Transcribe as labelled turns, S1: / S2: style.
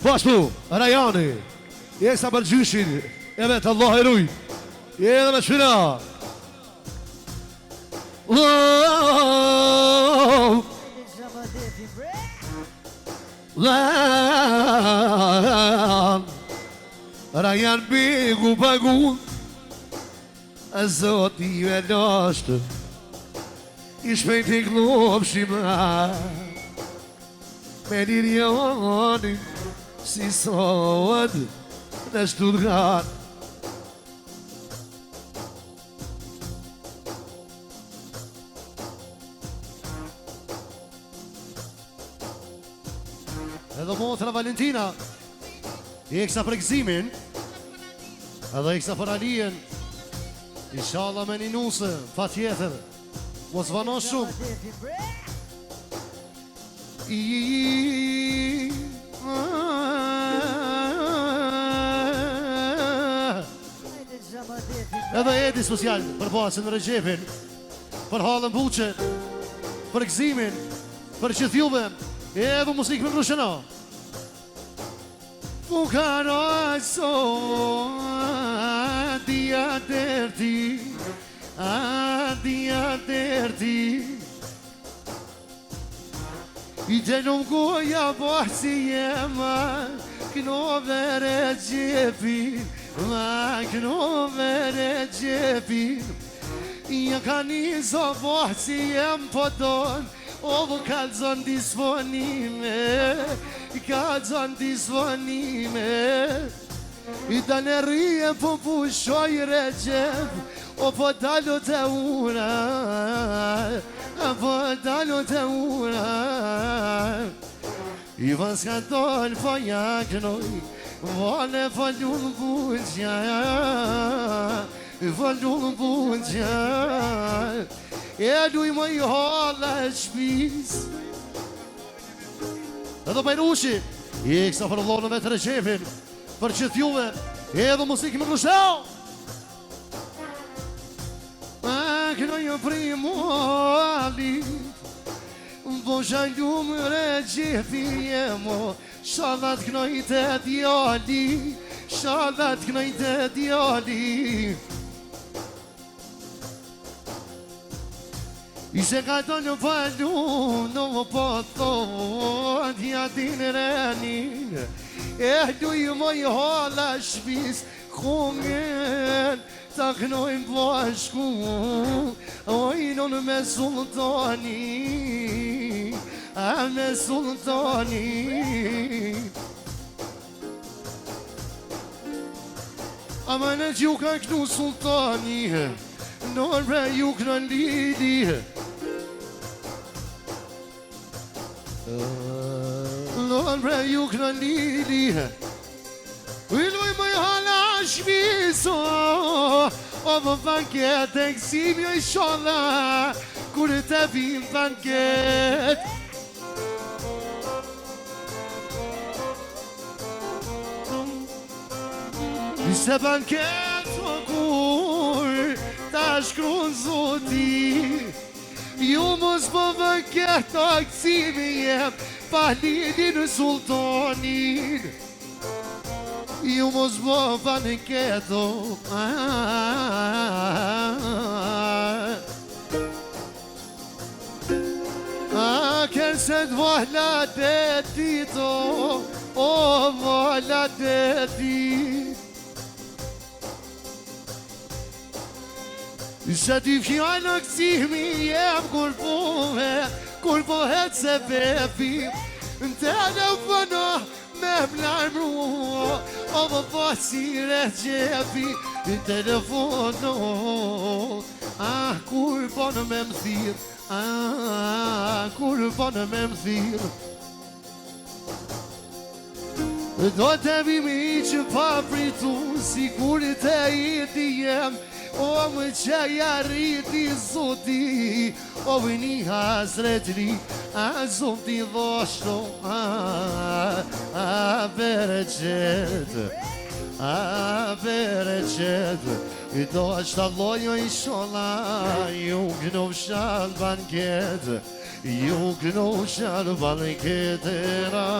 S1: Pashtu, Rajani, jeksa për gjyshin, e vetë Allah e ruj, edhe me qëna. Rajan bigu pagun, a zoti ju e lashtë, I shpejt I klopshima, me lirjoni, si sot në Stuttgart. Edhe motra Valentina, I eksa për gëzimin, edhe eksa për Alien, Inshallah me një nusë, fa tjetër, mos vanon shumë. Edhe Edi social për pasën Regjepin, për halën buqe, për gëzimin, për qëthjuve, edhe musikë me mrushëna. Fukaraso, dia derti, dia derti. I gjenëm goja basi jema, këno vere gjepin, ma këno vere gjepin. Ja ka nizo basi jem podon, ovo kalzon disponime, kalzon disponime. I da ne rije po pushoj Recep, o po dalo te una, po dalo te una. I van skaton po jaknoj, vole po ljullë buqja, po ljullë buqja. E luj më I hala shpis. Edhe Bajrushi, I kësa për vlonë me të Recepin, për qëtë juve, edhe musikë më kështau. Kënoj primali, po shaljumë Recepi jemo, shalat kënoj të djali, shalat kënoj të djali. I se ka të në palu, në po thot, ja din renin, e luj moj hala shpis, kungen, ta knojmë bashku, ojnon me sultani, a me sultani. Ama në që ju ka kënu sultani, nërre ju kënë lidi, nërre ju kënë lidi. Ulloj më hala shviso, o më banket e kësimi o I sholla, kur të vim banket. Se banket o kur ta shkruan zoti, ju mos po banket o kësimi jem, pa lidin sultanin. Ju mos po banket o Kërset vahlat e tito, o vahlat e ti. Se ti fjallë kësimi jem kur pohet se bebi. Në telefono me mlarmru, o më pasi Recepi. Në telefono, kur ponë me më thirë, kur ponë me më thirë. Do të vimi që pa pritu, si kur të jeti jem, o më qaja rriti zoti, o vini hasretri, a zoti dhoshto, a bereqet, I do është allojo I shola, ju këno shalë banket, ju këno shalë banketera.